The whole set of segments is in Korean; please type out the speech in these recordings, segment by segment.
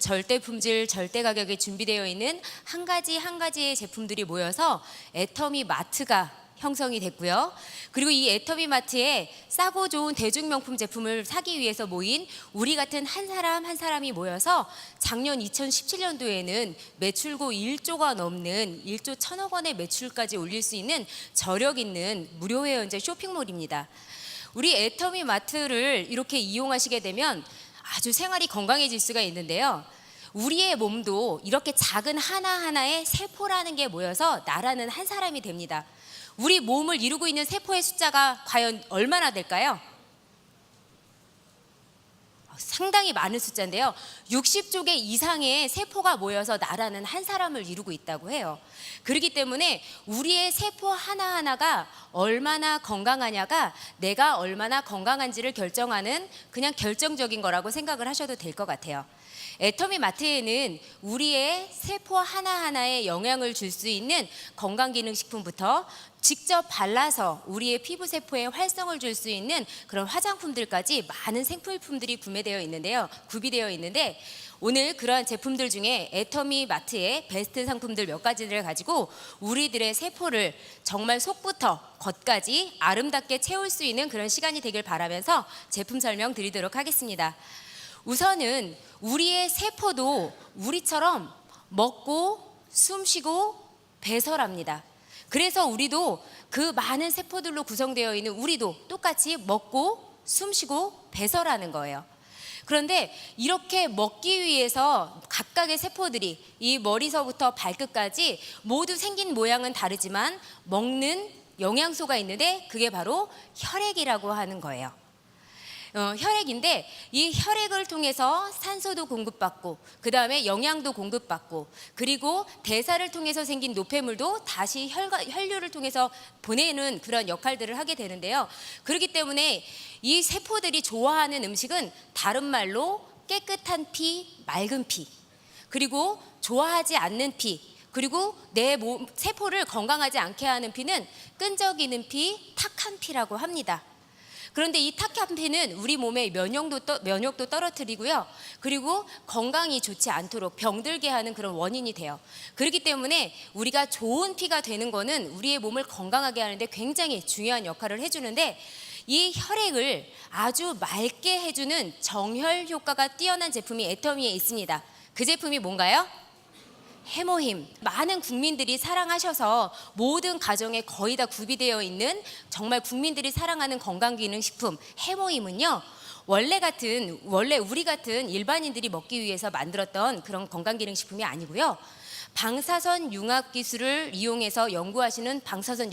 절대 품질, 절대 가격에 준비되어 있는 한 가지의 제품들이 모여서 애터미 마트가 형성이 됐고요. 그리고 이 애터미 마트에 싸고 좋은 대중명품 제품을 사기 위해서 모인 우리 같은 한 사람 한 사람이 모여서 작년 2017년도에는 매출고 1조가 넘는 1조 1천억 원의 매출까지 올릴 수 있는 저력 있는 무료 회원제 쇼핑몰입니다. 우리 애터미 마트를 이렇게 이용하시게 되면 아주 생활이 건강해질 수가 있는데요. 우리의 몸도 이렇게 작은 하나하나의 세포라는 게 모여서 나라는 한 사람이 됩니다. 우리 몸을 이루고 있는 세포의 숫자가 과연 얼마나 될까요? 상당히 많은 숫자인데요. 60조 개 이상의 세포가 모여서 나라는 한 사람을 이루고 있다고 해요. 그렇기 때문에 우리의 세포 하나하나가 얼마나 건강하냐가 내가 얼마나 건강한지를 결정하는 그냥 결정적인 거라고 생각을 하셔도 될 것 같아요. 애터미 마트에는 우리의 세포 하나하나에 영향을 줄 수 있는 건강기능식품부터 직접 발라서 우리의 피부세포에 활성을 줄 수 있는 그런 화장품들까지 많은 생필품들이 구비되어 있는데 오늘 그러한 제품들 중에 애터미 마트의 베스트 상품들 몇 가지를 가지고 우리들의 세포를 정말 속부터 겉까지 아름답게 채울 수 있는 그런 시간이 되길 바라면서 제품 설명 드리도록 하겠습니다. 우선은 우리의 세포도 우리처럼 먹고 숨쉬고 배설합니다. 그래서 우리도 그 많은 세포들로 구성되어 있는 우리도 똑같이 먹고 숨쉬고 배설하는 거예요. 그런데 이렇게 먹기 위해서 각각의 세포들이 이 머리서부터 발끝까지 모두 생긴 모양은 다르지만 먹는 영양소가 있는데 그게 바로 혈액이라고 하는 거예요. 혈액인데 이 혈액을 통해서 산소도 공급받고 그 다음에 영양도 공급받고 그리고 대사를 통해서 생긴 노폐물도 다시 혈류를 통해서 보내는 그런 역할들을 하게 되는데요. 그렇기 때문에 이 세포들이 좋아하는 음식은 다른 말로 깨끗한 피, 맑은 피, 그리고 좋아하지 않는 피, 그리고 내 세포를 건강하지 않게 하는 피는 끈적이는 피, 탁한 피라고 합니다. 그런데 이 탁한 피는 우리 몸의 면역도 떨어뜨리고요. 그리고 건강이 좋지 않도록 병들게 하는 그런 원인이 돼요. 그렇기 때문에 우리가 좋은 피가 되는 거는 우리의 몸을 건강하게 하는데 굉장히 중요한 역할을 해주는데 이 혈액을 아주 맑게 해주는 정혈 효과가 뛰어난 제품이 애터미에 있습니다. 그 제품이 뭔가요? 해모힘. 많은 국민들이 사랑하셔서 모든 가정에 거의 다 구비되어 있는 정말 국민들이 사랑하는 건강기능식품 해모힘은요, 원래 우리 같은 일반인들이 먹기 위해서 만들었던 그런 건강기능식품이 아니고요, 방사선 융합 기술을 이용해서 연구하시는 방사선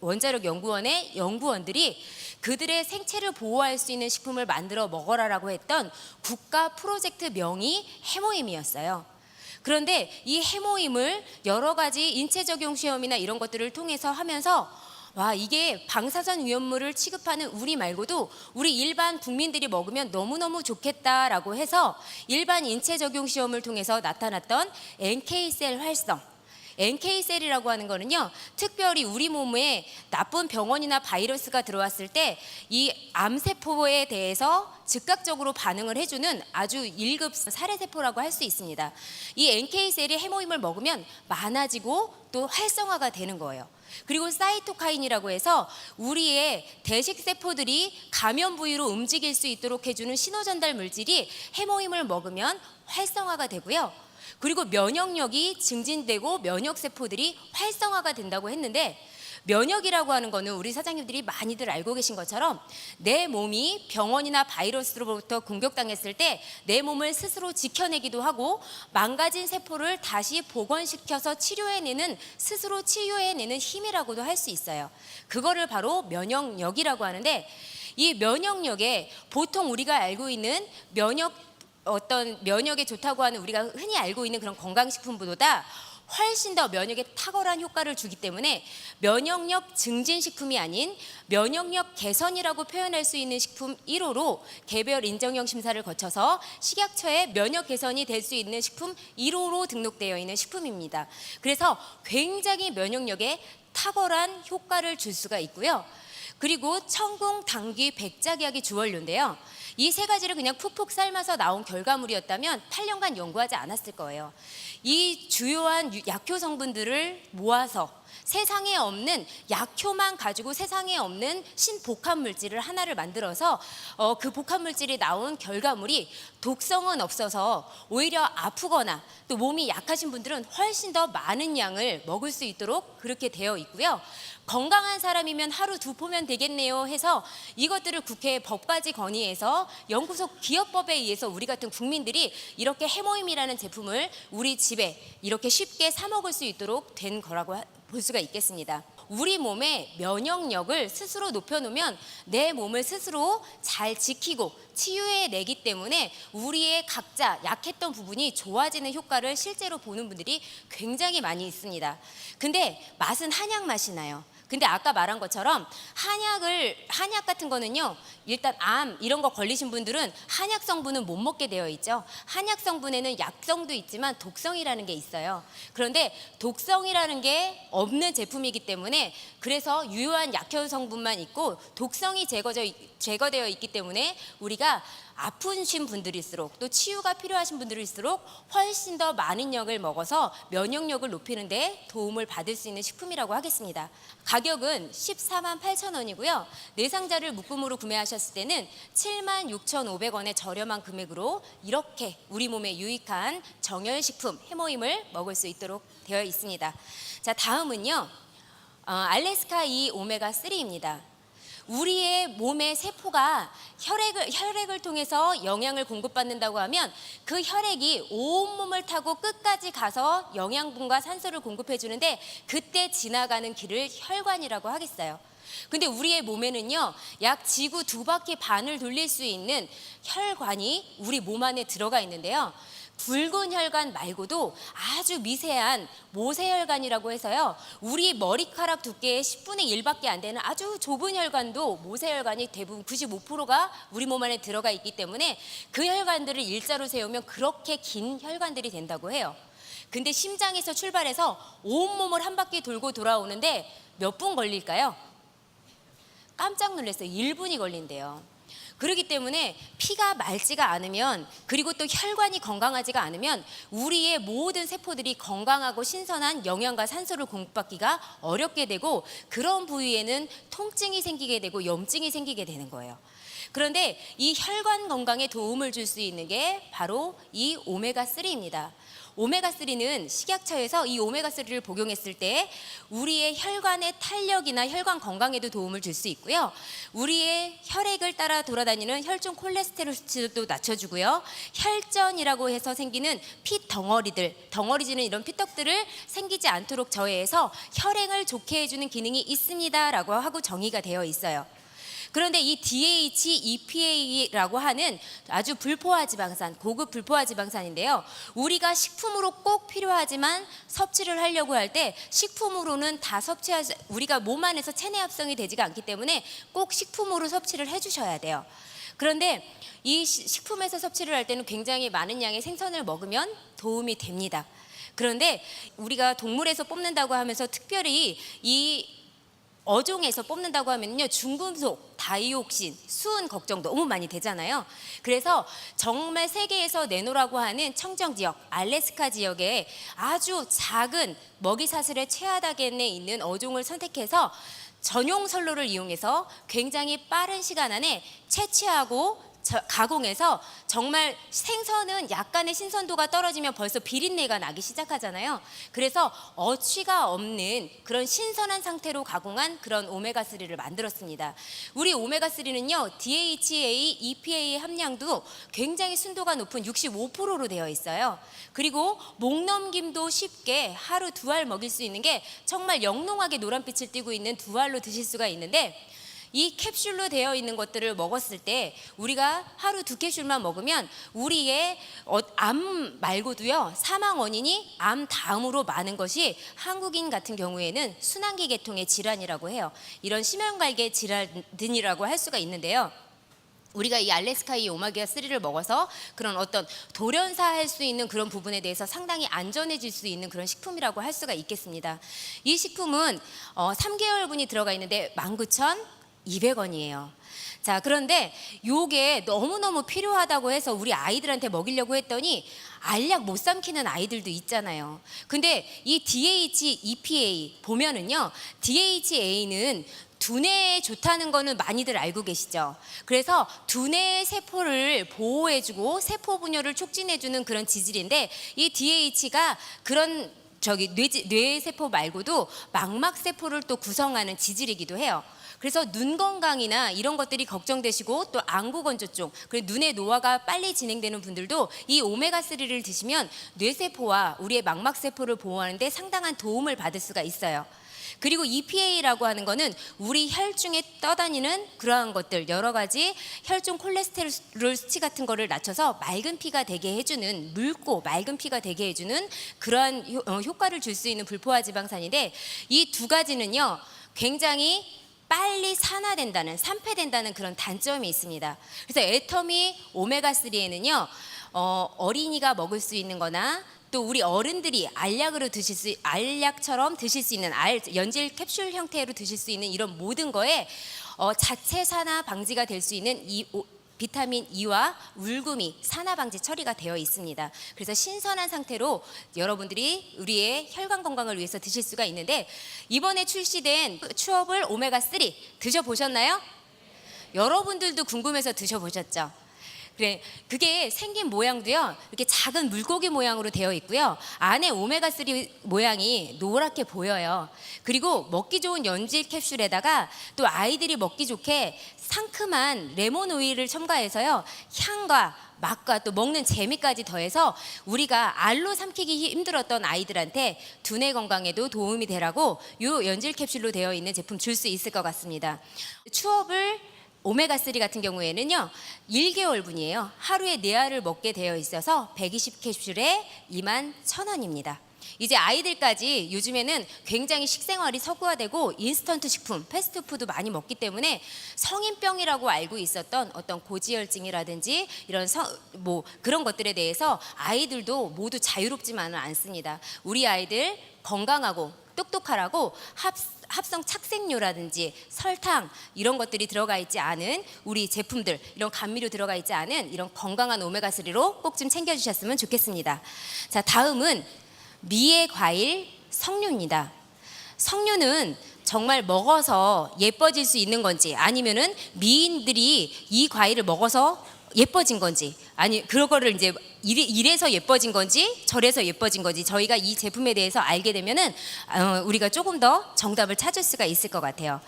원자력 연구원의 연구원들이 그들의 생체를 보호할 수 있는 식품을 만들어 먹어라라고 했던 국가 프로젝트 명이 해모힘이었어요. 그런데 이 해모임을 여러 가지 인체 적용 시험이나 이런 것들을 통해서 하면서 와, 이게 방사선 위험물을 취급하는 우리 말고도 우리 일반 국민들이 먹으면 너무너무 좋겠다라고 해서 일반 인체 적용 시험을 통해서 나타났던 NK셀 활성, NK셀이라고 하는 거는요, 특별히 우리 몸에 나쁜 병원이나 바이러스가 들어왔을 때 이 암세포에 대해서 즉각적으로 반응을 해주는 아주 1급 살해세포라고 할 수 있습니다. 이 NK셀이 해모임을 먹으면 많아지고 또 활성화가 되는 거예요. 그리고 사이토카인이라고 해서 우리의 대식세포들이 감염 부위로 움직일 수 있도록 해주는 신호전달 물질이 해모임을 먹으면 활성화가 되고요. 그리고 면역력이 증진되고 면역세포들이 활성화가 된다고 했는데, 면역이라고 하는 거는 우리 사장님들이 많이들 알고 계신 것처럼 내 몸이 병원이나 바이러스로부터 공격당했을 때 내 몸을 스스로 지켜내기도 하고 망가진 세포를 다시 복원시켜서 스스로 치유해내는 힘이라고도 할 수 있어요. 그거를 바로 면역력이라고 하는데, 이 면역력에 보통 우리가 알고 있는 면역에 좋다고 하는 우리가 흔히 알고 있는 그런 건강식품보다 훨씬 더 면역에 탁월한 효과를 주기 때문에 면역력 증진 식품이 아닌 면역력 개선이라고 표현할 수 있는 식품 1호로 개별 인정형 심사를 거쳐서 식약처에 면역 개선이 될 수 있는 식품 1호로 등록되어 있는 식품입니다. 그래서 굉장히 면역력에 탁월한 효과를 줄 수가 있고요. 그리고 청궁, 당귀, 백작약이 주원료인데요. 이 세 가지를 그냥 푹푹 삶아서 나온 결과물이었다면 8년간 연구하지 않았을 거예요. 이 주요한 약효 성분들을 모아서 세상에 없는 약효만 가지고 세상에 없는 신복합 물질을 하나를 만들어서 그 복합 물질이 나온 결과물이 독성은 없어서 오히려 아프거나 또 몸이 약하신 분들은 훨씬 더 많은 양을 먹을 수 있도록 그렇게 되어 있고요. 건강한 사람이면 하루 2포면 되겠네요 해서 이것들을 국회에 법까지 건의해서 연구소 기업법에 의해서 우리 같은 국민들이 이렇게 해모임이라는 제품을 우리 집에 이렇게 쉽게 사 먹을 수 있도록 된 거라고 볼 수가 있겠습니다. 우리 몸의 면역력을 스스로 높여놓으면 내 몸을 스스로 잘 지키고 치유해내기 때문에 우리의 각자 약했던 부분이 좋아지는 효과를 실제로 보는 분들이 굉장히 많이 있습니다. 근데 맛은 한약 맛이 나요. 근데 아까 말한 것처럼 한약 같은 거는요, 일단 암 이런 거 걸리신 분들은 한약 성분은 못 먹게 되어 있죠. 한약 성분에는 약성도 있지만 독성이라는 게 있어요. 그런데 독성이라는 게 없는 제품이기 때문에 그래서 유효한 약효 성분만 있고 독성이 제거되어 있기 때문에 우리가 아프신 분들일수록 또 치유가 필요하신 분들일수록 훨씬 더 많은 양을 먹어서 면역력을 높이는 데 도움을 받을 수 있는 식품이라고 하겠습니다. 가격은 14만 8천 원이고요. 4상자를 묶음으로 구매하셨을 때는 7만 6,500원의 저렴한 금액으로 이렇게 우리 몸에 유익한 정열식품 해모임을 먹을 수 있도록 되어 있습니다. 자, 다음은요. 알래스카 이 오메가3입니다. 우리의 몸의 세포가 혈액을 통해서 영양을 공급받는다고 하면 그 혈액이 온몸을 타고 끝까지 가서 영양분과 산소를 공급해 주는데 그때 지나가는 길을 혈관이라고 하겠어요. 근데 우리의 몸에는요, 약 지구 2바퀴 반을 돌릴 수 있는 혈관이 우리 몸 안에 들어가 있는데요. 붉은 혈관 말고도 아주 미세한 모세혈관이라고 해서요, 우리 머리카락 두께의 10분의 1밖에 안 되는 아주 좁은 혈관도 모세혈관이 대부분 95%가 우리 몸 안에 들어가 있기 때문에 그 혈관들을 일자로 세우면 그렇게 긴 혈관들이 된다고 해요. 근데 심장에서 출발해서 온몸을 한 바퀴 돌고 돌아오는데 몇 분 걸릴까요? 깜짝 놀랐어요. 1분이 걸린대요. 그렇기 때문에 피가 맑지가 않으면, 그리고 또 혈관이 건강하지가 않으면 우리의 모든 세포들이 건강하고 신선한 영양과 산소를 공급받기가 어렵게 되고 그런 부위에는 통증이 생기게 되고 염증이 생기게 되는 거예요. 그런데 이 혈관 건강에 도움을 줄 수 있는 게 바로 이 오메가3입니다. 오메가3는 식약처에서 이 오메가3를 복용했을 때 우리의 혈관의 탄력이나 혈관 건강에도 도움을 줄 수 있고요. 우리의 혈액을 따라 돌아다니는 혈중 콜레스테롤 수치도 낮춰주고요. 혈전이라고 해서 생기는 덩어리지는 이런 피떡들을 생기지 않도록 저해해서 혈행을 좋게 해주는 기능이 있습니다라고 하고 정의가 되어 있어요. 그런데 이 DH, EPA라고 하는 아주 불포화 지방산, 고급 불포화 지방산인데요. 우리가 식품으로 꼭 필요하지만 섭취를 하려고 할 때 식품으로는 다 우리가 몸 안에서 체내 합성이 되지가 않기 때문에 꼭 식품으로 섭취를 해주셔야 돼요. 그런데 이 식품에서 섭취를 할 때는 굉장히 많은 양의 생선을 먹으면 도움이 됩니다. 그런데 우리가 동물에서 뽑는다고 하면서 특별히 이 어종에서 뽑는다고 하면요, 중금속, 다이옥신, 수은 걱정 너무 많이 되잖아요. 그래서 정말 세계에서 내놓으라고 하는 청정 지역, 알래스카 지역에 아주 작은 먹이 사슬의 최하단에 있는 어종을 선택해서 전용 선로를 이용해서 굉장히 빠른 시간 안에 채취하고 가공해서, 정말 생선은 약간의 신선도가 떨어지면 벌써 비린내가 나기 시작하잖아요. 그래서 어취가 없는 그런 신선한 상태로 가공한 그런 오메가3를 만들었습니다. 우리 오메가3는요, DHA, EPA 함량도 굉장히 순도가 높은 65%로 되어 있어요. 그리고 목넘김도 쉽게 하루 2알 먹일 수 있는 게 정말 영롱하게 노란빛을 띠고 있는 2알로 드실 수가 있는데, 이 캡슐로 되어 있는 것들을 먹었을 때 우리가 하루 2캡슐만 먹으면 우리의 암 말고도요, 사망 원인이 암 다음으로 많은 것이 한국인 같은 경우에는 순환기 계통의 질환이라고 해요. 이런 심혈관계 질환이라고 할 수가 있는데요. 우리가 이 알래스카 이 오메가3를 먹어서 그런 어떤 돌연사할 수 있는 그런 부분에 대해서 상당히 안전해질 수 있는 그런 식품이라고 할 수가 있겠습니다. 이 식품은 3개월분이 들어가 있는데 19,000 200원이에요. 자, 그런데 요게 너무너무 필요하다고 해서 우리 아이들한테 먹이려고 했더니 알약 못 삼키는 아이들도 있잖아요. 근데 이 DHEPA 보면은요, DHA는 두뇌에 좋다는 거는 많이들 알고 계시죠. 그래서 두뇌의 세포를 보호해주고 세포 분열을 촉진해주는 그런 지질인데, 이 DH가 그런 뇌세포 말고도 망막세포를 또 구성하는 지질이기도 해요. 그래서 눈 건강이나 이런 것들이 걱정되시고 또 안구 건조증, 그리고 눈의 노화가 빨리 진행되는 분들도 이 오메가3를 드시면 뇌세포와 우리의 망막세포를 보호하는 데 상당한 도움을 받을 수가 있어요. 그리고 EPA라고 하는 거는 우리 혈중에 떠다니는 그러한 것들, 여러 가지 혈중 콜레스테롤 수치 같은 거를 낮춰서 맑은 피가 되게 해주는, 묽고 맑은 피가 되게 해주는 그러한 효과를 줄 수 있는 불포화 지방산인데, 이 두 가지는요 굉장히 빨리 산화된다는, 산패된다는 그런 단점이 있습니다. 그래서 애터미 오메가3에는요 어린이가 먹을 수 있는 거나 또 우리 어른들이 알약처럼 드실 수 있는 연질 캡슐 형태로 드실 수 있는 이런 모든 거에 자체 산화 방지가 될 수 있는 비타민 E와 울금이 산화 방지 처리가 되어 있습니다. 그래서 신선한 상태로 여러분들이 우리의 혈관 건강을 위해서 드실 수가 있는데, 이번에 출시된 추어블 오메가3 드셔보셨나요? 여러분들도 궁금해서 드셔보셨죠? 그래, 그게 생긴 모양도요 이렇게 작은 물고기 모양으로 되어 있고요, 안에 오메가3 모양이 노랗게 보여요. 그리고 먹기 좋은 연질 캡슐에다가 또 아이들이 먹기 좋게 상큼한 레몬 오일을 첨가해서요 향과 맛과 또 먹는 재미까지 더해서 우리가 알로 삼키기 힘들었던 아이들한테 두뇌 건강에도 도움이 되라고 요 연질 캡슐로 되어 있는 제품 줄 수 있을 것 같습니다. 추업을 오메가3 같은 경우에는요 1개월분이에요. 하루에 4알을 먹게 되어 있어서 120캡슐에 21,000원입니다. 이제 아이들까지 요즘에는 굉장히 식생활이 서구화되고 인스턴트 식품, 패스트푸드 많이 먹기 때문에 성인병이라고 알고 있었던 어떤 고지혈증이라든지 이런 그런 것들에 대해서 아이들도 모두 자유롭지만은 않습니다. 우리 아이들 건강하고 똑똑하라고 합성 착색료라든지 설탕 이런 것들이 들어가 있지 않은 우리 제품들, 이런 감미료 들어가 있지 않은 이런 건강한 오메가3로 꼭 좀 챙겨주셨으면 좋겠습니다. 자, 다음은 미의 과일 석류입니다. 석류는 정말 먹어서 예뻐질 수 있는 건지, 아니면은 미인들이 이 과일을 먹어서 예뻐진 건지, 아니 그거를 이제 이래서 예뻐진 건지 저래서 예뻐진 건지 저희가 이 제품에 대해서 알게 되면은 우리가 조금 더 정답을 찾을 수가 있을 것 같아요.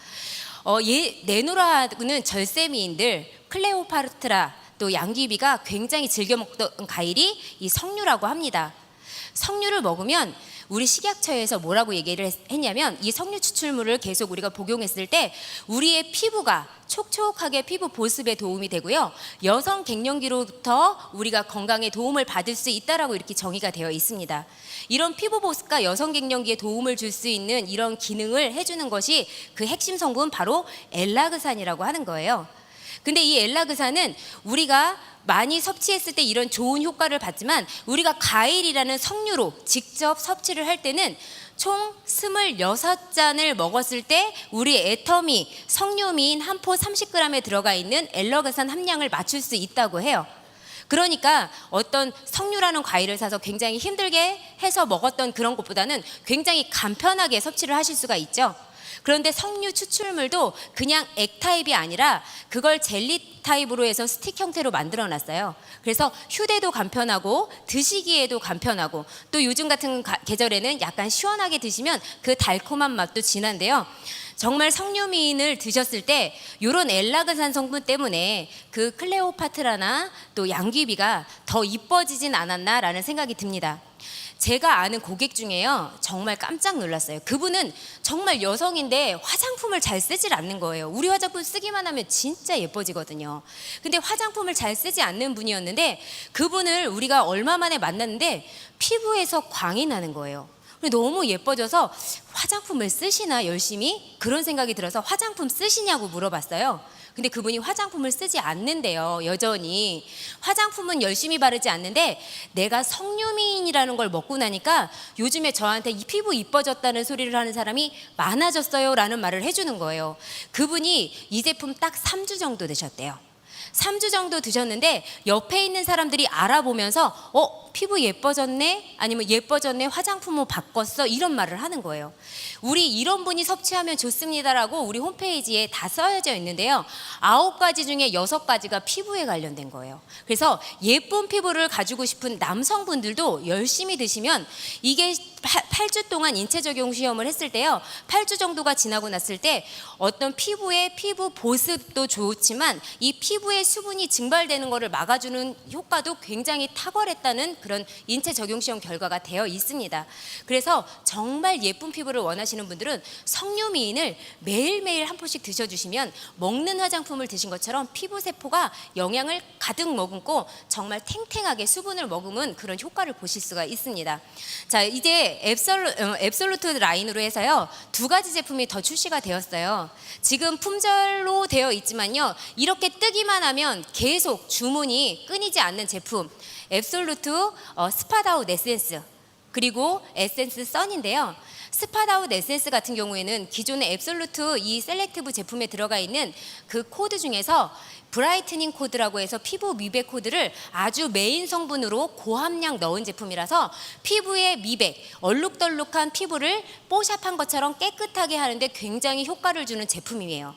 네노라는 절세미인들 클레오파트라 또 양귀비가 굉장히 즐겨 먹던 과일이 이 석류라고 합니다. 석류를 먹으면 우리 식약처에서 뭐라고 얘기를 했냐면, 이 석류 추출물을 계속 우리가 복용했을 때 우리의 피부가 촉촉하게 피부 보습에 도움이 되고요, 여성 갱년기로부터 우리가 건강에 도움을 받을 수 있다라고 이렇게 정의가 되어 있습니다. 이런 피부 보습과 여성 갱년기에 도움을 줄 수 있는 이런 기능을 해주는 것이 그 핵심 성분 바로 엘라그산이라고 하는 거예요. 근데 이 엘라그산은 우리가 많이 섭취했을 때 이런 좋은 효과를 받지만, 우리가 과일이라는 석류로 직접 섭취를 할 때는 총 26잔을 먹었을 때 우리 애터미 석류민 한 포 30g에 들어가 있는 엘라그산 함량을 맞출 수 있다고 해요. 그러니까 어떤 석류라는 과일을 사서 굉장히 힘들게 해서 먹었던 그런 것보다는 굉장히 간편하게 섭취를 하실 수가 있죠. 그런데 석류 추출물도 그냥 액 타입이 아니라 그걸 젤리 타입으로 해서 스틱 형태로 만들어 놨어요. 그래서 휴대도 간편하고 드시기에도 간편하고, 또 요즘 같은 계절에는 약간 시원하게 드시면 그 달콤한 맛도 진한데요, 정말 석류미인을 드셨을 때 이런 엘라그산 성분 때문에 그 클레오파트라나 또 양귀비가 더 이뻐지진 않았나라는 생각이 듭니다. 제가 아는 고객 중에요 정말 깜짝 놀랐어요. 그분은 정말 여성인데 화장품을 잘 쓰질 않는 거예요. 우리 화장품 쓰기만 하면 진짜 예뻐지거든요. 근데 화장품을 잘 쓰지 않는 분이었는데, 그분을 우리가 얼마 만에 만났는데 피부에서 광이 나는 거예요. 근데 너무 예뻐져서 화장품을 쓰시나 열심히? 그런 생각이 들어서 화장품 쓰시냐고 물어봤어요. 근데 그분이 화장품을 쓰지 않는데요. 여전히 화장품은 열심히 바르지 않는데 내가 석류미인이라는 걸 먹고 나니까 요즘에 저한테 이 피부 이뻐졌다는 소리를 하는 사람이 많아졌어요 라는 말을 해주는 거예요. 그분이 이 제품 딱 3주 정도 드셨대요. 3주 정도 드셨는데 옆에 있는 사람들이 알아보면서 피부 예뻐졌네? 아니면 예뻐졌네? 화장품을 바꿨어? 이런 말을 하는 거예요. 우리 이런 분이 섭취하면 좋습니다라고 우리 홈페이지에 다 써져 있는데요. 9가지 중에 6가지가 피부에 관련된 거예요. 그래서 예쁜 피부를 가지고 싶은 남성분들도 열심히 드시면 이게 8주 동안 인체 적용 시험을 했을 때요. 8주 정도가 지나고 났을 때 어떤 피부의 피부 보습도 좋지만 이 피부의 수분이 증발되는 것을 막아주는 효과도 굉장히 탁월했다는 그런 인체 적용 시험 결과가 되어 있습니다. 그래서 정말 예쁜 피부를 원하시는 분들은 석류미인을 매일매일 한 포씩 드셔주시면 먹는 화장품을 드신 것처럼 피부 세포가 영양을 가득 머금고 정말 탱탱하게 수분을 머금은 그런 효과를 보실 수가 있습니다. 자, 이제 앱솔루트 라인으로 해서요 2가지 제품이 더 출시가 되었어요. 지금 품절로 되어 있지만요 이렇게 뜨기만 하면 계속 주문이 끊이지 않는 제품, 앱솔루트 스팟아웃 에센스 그리고 에센스 선인데요. 스팟아웃 에센스 같은 경우에는 기존의 앱솔루트 이 셀렉티브 제품에 들어가 있는 그 코드 중에서 브라이트닝 코드라고 해서 피부 미백 코드를 아주 메인 성분으로 고함량 넣은 제품이라서 피부의 미백, 얼룩덜룩한 피부를 뽀샵한 것처럼 깨끗하게 하는데 굉장히 효과를 주는 제품이에요.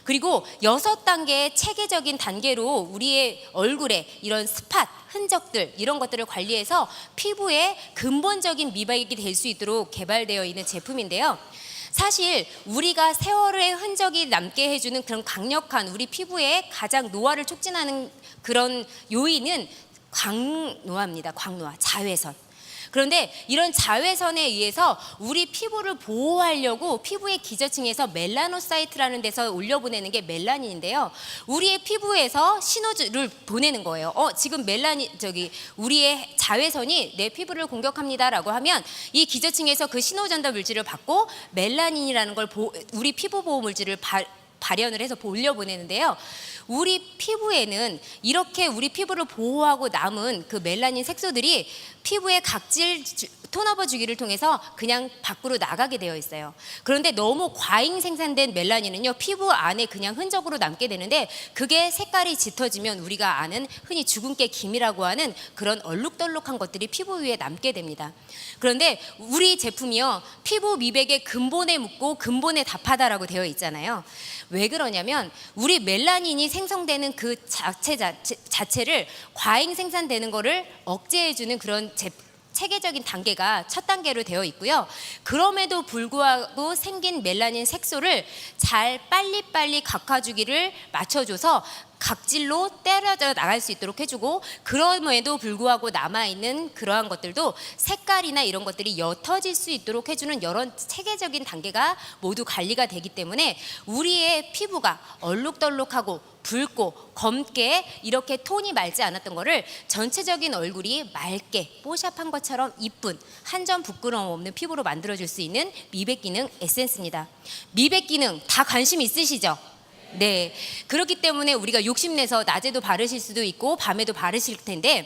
그리고 6단계의 체계적인 단계로 우리의 얼굴에 이런 스팟, 흔적들 이런 것들을 관리해서 피부에 근본적인 미백이 될 수 있도록 개발되어 있는 제품인데요. 사실 우리가 세월의 흔적이 남게 해주는 그런 강력한 우리 피부에 가장 노화를 촉진하는 그런 요인은 광노화입니다. 광노화, 자외선. 그런데 이런 자외선에 의해서 우리 피부를 보호하려고 피부의 기저층에서 멜라노사이트라는 데서 올려보내는 게 멜라닌인데요. 우리의 피부에서 신호를 보내는 거예요. 지금 우리의 자외선이 내 피부를 공격합니다라고 하면 이 기저층에서 그 신호 전달 물질을 받고 멜라닌이라는 걸 우리 피부 보호 물질을 발현을 해서 올려보내는데요. 우리 피부에는 이렇게 우리 피부를 보호하고 남은 그 멜라닌 색소들이 피부의 각질 톤오버 주기를 통해서 그냥 밖으로 나가게 되어 있어요. 그런데 너무 과잉 생산된 멜라닌은요 피부 안에 그냥 흔적으로 남게 되는데 그게 색깔이 짙어지면 우리가 아는 흔히 주근깨 김이라고 하는 그런 얼룩덜룩한 것들이 피부 위에 남게 됩니다. 그런데 우리 제품이요 피부 미백의 근본에 묻고 근본에 답하다라고 되어 있잖아요. 왜 그러냐면 우리 멜라닌이 생성되는 그 자체를 과잉 생산되는 거를 억제해주는 그런 체계적인 단계가 첫 단계로 되어 있고요. 그럼에도 불구하고 생긴 멜라닌 색소를 잘 빨리빨리 각화주기를 맞춰줘서 각질로 때려져 나갈 수 있도록 해주고 그럼에도 불구하고 남아있는 그러한 것들도 색깔이나 이런 것들이 옅어질 수 있도록 해주는 여러 체계적인 단계가 모두 관리가 되기 때문에 우리의 피부가 얼룩덜룩하고 붉고 검게 이렇게 톤이 맑지 않았던 거를 전체적인 얼굴이 맑게 뽀샵한 것처럼 이쁜 한 점 부끄러움 없는 피부로 만들어줄 수 있는 미백 기능 에센스입니다. 미백 기능 다 관심 있으시죠? 네, 그렇기 때문에 우리가 욕심내서 낮에도 바르실 수도 있고 밤에도 바르실 텐데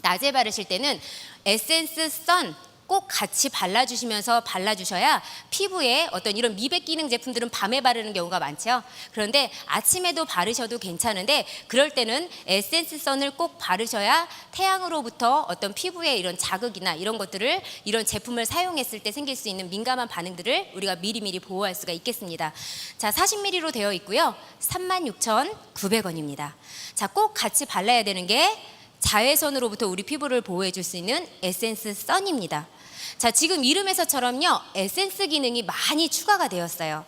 낮에 바르실 때는 에센스 선 꼭 같이 발라주셔야 피부에 어떤 이런 미백 기능 제품들은 밤에 바르는 경우가 많죠. 그런데 아침에도 바르셔도 괜찮은데 그럴 때는 에센스 선을 꼭 바르셔야 태양으로부터 어떤 피부에 이런 자극이나 이런 것들을 이런 제품을 사용했을 때 생길 수 있는 민감한 반응들을 우리가 미리미리 보호할 수가 있겠습니다. 자, 40ml로 되어 있고요. 36,900원입니다. 자, 꼭 같이 발라야 되는 게 자외선으로부터 우리 피부를 보호해 줄 수 있는 에센스 선입니다. 자, 지금 이름에서처럼요 에센스 기능이 많이 추가가 되었어요.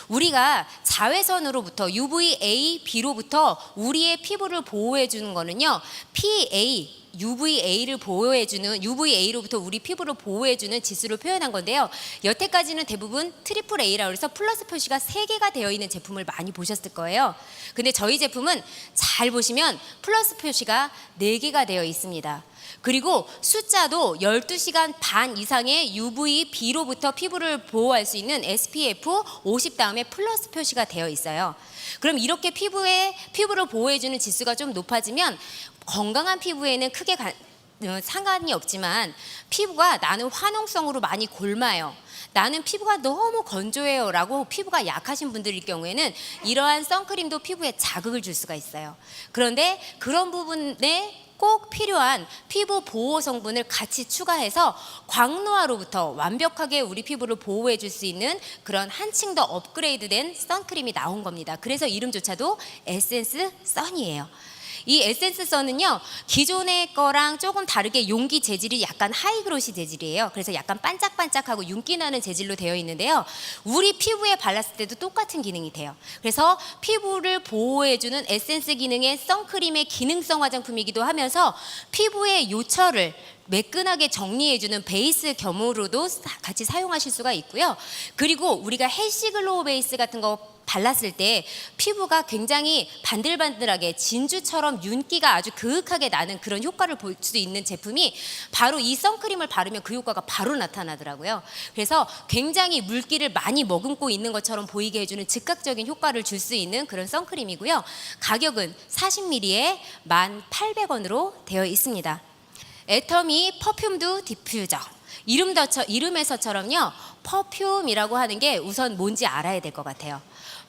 우리가 자외선으로부터 UVA, B로부터 우리의 피부를 보호해 주는 거는요 PA, UVA를 보호해주는 UVA로부터 우리 피부를 보호해주는 지수를 표현한 건데요. 여태까지는 대부분 트리플 A라고 해서 플러스 표시가 3개가 되어 있는 제품을 많이 보셨을 거예요. 근데 저희 제품은 잘 보시면 플러스 표시가 4개가 되어 있습니다. 그리고 숫자도 12시간 반 이상의 UVB로부터 피부를 보호할 수 있는 SPF 50 다음에 플러스 표시가 되어 있어요. 그럼 이렇게 피부를 보호해주는 지수가 좀 높아지면 건강한 피부에는 크게 상관이 없지만, 피부가 나는 화농성으로 많이 골마요, 나는 피부가 너무 건조해요 라고 피부가 약하신 분들일 경우에는 이러한 선크림도 피부에 자극을 줄 수가 있어요. 그런데 그런 부분에 꼭 필요한 피부 보호 성분을 같이 추가해서 광노화로부터 완벽하게 우리 피부를 보호해 줄 수 있는 그런 한층 더 업그레이드된 선크림이 나온 겁니다. 그래서 이름조차도 에센스 선이에요. 이 에센스 선은요, 기존의 거랑 조금 다르게 용기 재질이 약간 하이그로시 재질이에요. 그래서 약간 반짝반짝하고 윤기 나는 재질로 되어 있는데요, 우리 피부에 발랐을 때도 똑같은 기능이 돼요. 그래서 피부를 보호해주는 에센스 기능의 선크림의 기능성 화장품이기도 하면서 피부의 요철을 매끈하게 정리해주는 베이스 겸으로도 같이 사용하실 수가 있고요. 그리고 우리가 헬시글로우 베이스 같은 거 발랐을 때 피부가 굉장히 반들반들하게 진주처럼 윤기가 아주 그윽하게 나는 그런 효과를 볼 수 있는 제품이 바로 이 선크림을 바르면 그 효과가 바로 나타나더라고요. 그래서 굉장히 물기를 많이 머금고 있는 것처럼 보이게 해주는 즉각적인 효과를 줄 수 있는 그런 선크림이고요. 가격은 40ml에 1,800원으로 되어 있습니다. 애터미 퍼퓸드 디퓨저, 이름에서처럼요, 퍼퓸이라고 하는 게 우선 뭔지 알아야 될 것 같아요.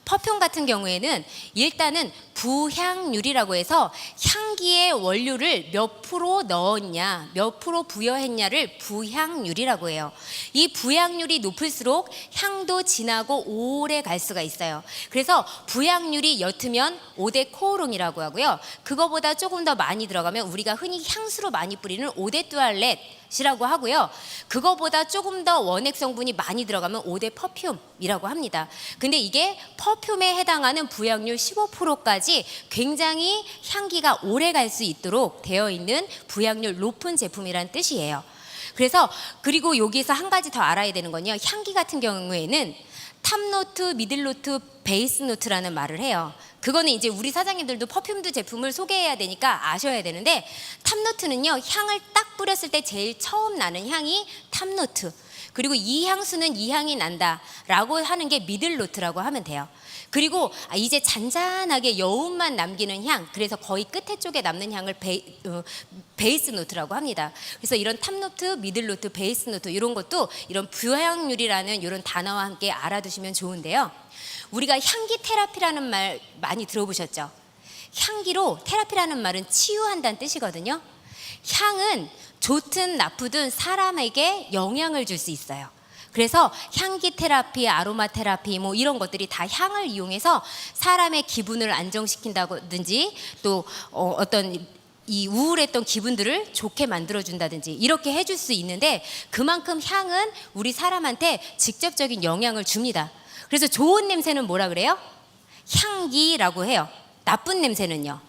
퍼퓸 같은 경우에는 일단은 부향률이라고 해서 향기의 원료를 몇 프로 넣었냐, 몇 프로 부여했냐를 부향률이라고 해요. 이 부향률이 높을수록 향도 진하고 오래 갈 수가 있어요. 그래서 부향률이 옅으면 오데 코오롱이라고 하고요, 그거보다 조금 더 많이 들어가면 우리가 흔히 향수로 많이 뿌리는 오데 뚜알렛 이라고 하고요, 그거보다 조금 더 원액 성분이 많이 들어가면 오데 퍼퓸이라고 합니다. 근데 이게 퍼퓸에 해당하는 부향률 15%까지 굉장히 향기가 오래 갈 수 있도록 되어 있는 부향률 높은 제품이란 뜻이에요. 그래서 그리고 여기에서 한 가지 더 알아야 되는 건요, 향기 같은 경우에는 탑노트, 미들노트, 베이스노트라는 말을 해요. 그거는 이제 우리 사장님들도 퍼퓸드 제품을 소개해야 되니까 아셔야 되는데, 탑노트는요, 향을 딱 뿌렸을 때 제일 처음 나는 향이 탑노트, 그리고 이 향수는 이 향이 난다 라고 하는 게 미들노트라고 하면 돼요. 그리고 이제 잔잔하게 여운만 남기는 향, 그래서 거의 끝에 쪽에 남는 향을 베이스 노트라고 합니다. 그래서 이런 탑노트, 미들노트, 베이스 노트 이런 것도 이런 부향률이라는 이런 단어와 함께 알아두시면 좋은데요, 우리가 향기 테라피라는 말 많이 들어보셨죠? 향기로 테라피라는 말은 치유한다는 뜻이거든요. 향은 좋든 나쁘든 사람에게 영향을 줄 수 있어요. 그래서 향기 테라피, 아로마 테라피 뭐 이런 것들이 다 향을 이용해서 사람의 기분을 안정시킨다든지, 또 어떤 이 우울했던 기분들을 좋게 만들어준다든지 이렇게 해줄 수 있는데, 그만큼 향은 우리 사람한테 직접적인 영향을 줍니다. 그래서 좋은 냄새는 뭐라 그래요? 향기라고 해요. 나쁜 냄새는요,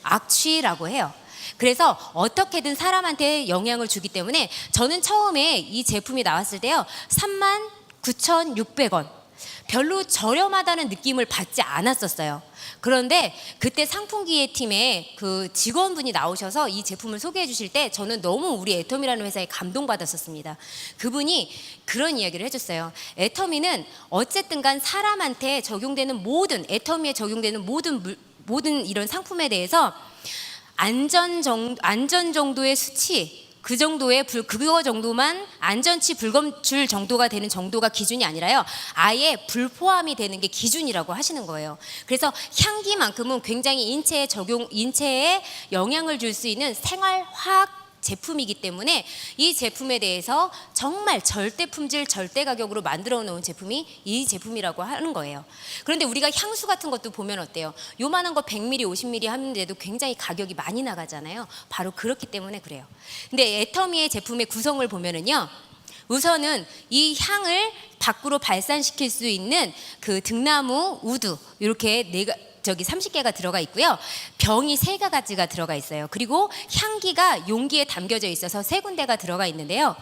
악취라고 해요. 그래서 어떻게든 사람한테 영향을 주기 때문에 저는 처음에 이 제품이 나왔을 때요, 39,600원, 별로 저렴하다는 느낌을 받지 않았었어요. 그런데 그때 상품기획 팀에 그 직원분이 나오셔서 이 제품을 소개해 주실 때 저는 너무 우리 애터미라는 회사에 감동받았었습니다. 그분이 그런 이야기를 해줬어요. 애터미는 어쨌든 간 사람한테 적용되는 모든, 애터미에 적용되는 모든 이런 상품에 대해서 안전 정도의 수치, 그거 정도만 안전치 불검출 정도가 되는 정도가 기준이 아니라요, 아예 불포함이 되는 게 기준이라고 하시는 거예요. 그래서 향기만큼은 굉장히 인체에 영향을 줄 수 있는 생활화학 제품이기 때문에 이 제품에 대해서 정말 절대 품질, 절대 가격으로 만들어 놓은 제품이 이 제품이라고 하는 거예요. 그런데 우리가 향수 같은 것도 보면 어때요? 요만한 거 100ml, 50ml 하는데도 굉장히 가격이 많이 나가잖아요. 바로 그렇기 때문에 그래요. 근데 애터미의 제품의 구성을 보면은요, 우선은 이 향을 밖으로 발산시킬 수 있는 그 등나무, 우드, 이렇게 저기 30개가 들어가 있고요. 병이 3가지가 들어가 있어요. 그리고 향기가 용기에 담겨져 있어서 3군데가 들어가 있는데요.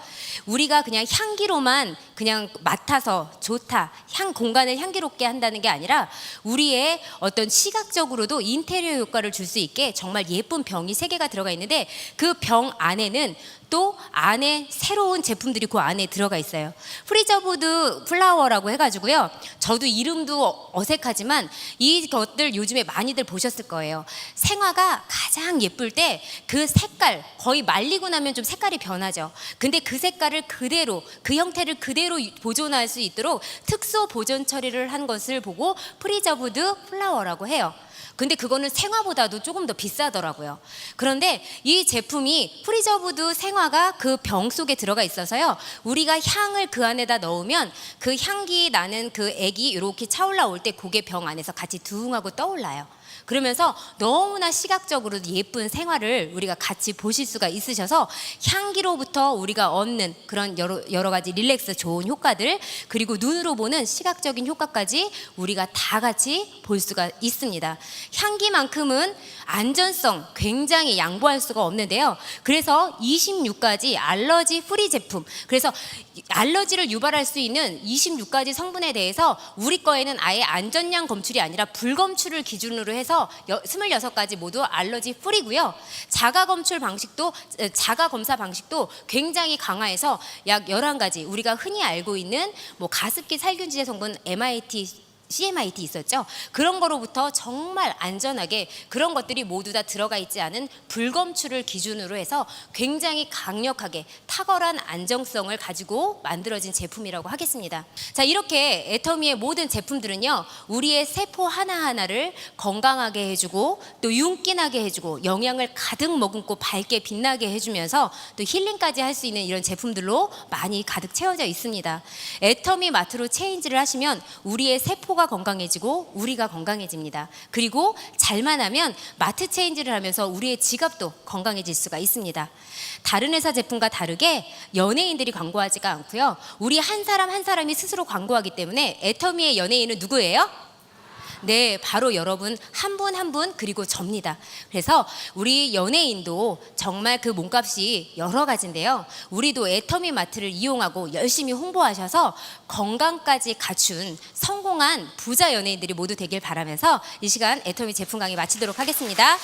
우리가 그냥 향기로만 그냥 맡아서 좋다, 공간을 향기롭게 한다는 게 아니라 우리의 어떤 시각적으로도 인테리어 효과를 줄 수 있게 정말 예쁜 병이 3개가 들어가 있는데, 그 병 안에는 또 안에 새로운 제품들이 그 안에 들어가 있어요. 프리저브드 플라워라고 해가지고요. 저도 이름도 어색하지만 이것들 요즘에 많이들 보셨을 거예요. 생화가 가장 예쁠 때 그 색깔, 거의 말리고 나면 좀 색깔이 변하죠. 근데 그 색깔을 그대로, 그 형태를 그대로 보존할 수 있도록 특수 보존 처리를 한 것을 보고 프리저브드 플라워라고 해요. 근데 그거는 생화보다도 조금 더 비싸더라고요. 그런데 이 제품이 프리저브드 생화가 그 병 속에 들어가 있어서요. 우리가 향을 그 안에다 넣으면 그 향기 나는 그 액이 이렇게 차올라 올 때 그게 병 안에서 같이 두웅하고 떠올라요. 그러면서 너무나 시각적으로 예쁜 생화를 우리가 같이 보실 수가 있으셔서 향기로부터 우리가 얻는 그런 여러 가지 릴렉스 좋은 효과들, 그리고 눈으로 보는 시각적인 효과까지 우리가 다 같이 볼 수가 있습니다. 향기만큼은 안전성 굉장히 양보할 수가 없는데요. 그래서 26가지 알러지 프리 제품, 그래서 알러지를 유발할 수 있는 26가지 성분에 대해서 우리 거에는 아예 안전량 검출이 아니라 불검출을 기준으로 해서 26가지 모두 알러지 프리고요. 자가 검사 방식도 굉장히 강화해서 약 11가지 우리가 흔히 알고 있는 뭐 가습기 살균제 성분 CMIT 있었죠. 그런 거로부터 정말 안전하게 그런 것들이 모두 다 들어가 있지 않은 불검출을 기준으로 해서 굉장히 강력하게 탁월한 안정성을 가지고 만들어진 제품이라고 하겠습니다. 자, 이렇게 애터미의 모든 제품들은요, 우리의 세포 하나하나를 건강하게 해주고 또 윤기나게 해주고 영양을 가득 머금고 밝게 빛나게 해주면서 또 힐링까지 할 수 있는 이런 제품들로 많이 가득 채워져 있습니다. 애터미 마트로 체인지를 하시면 우리의 세포가 건강해지고 우리가 건강해집니다. 그리고 잘만 하면 마트 체인지를 하면서 우리의 지갑도 건강해질 수가 있습니다. 다른 회사 제품과 다르게 연예인들이 광고하지가 않고요. 우리 한 사람 한 사람이 스스로 광고하기 때문에 애터미의 연예인은 누구예요? 네, 바로 여러분 한 분 한 분 그리고 접니다. 그래서 우리 연예인도 정말 그 몸값이 여러 가지인데요. 우리도 애터미 마트를 이용하고 열심히 홍보하셔서 건강까지 갖춘 성공한 부자 연예인들이 모두 되길 바라면서 이 시간 애터미 제품 강의 마치도록 하겠습니다.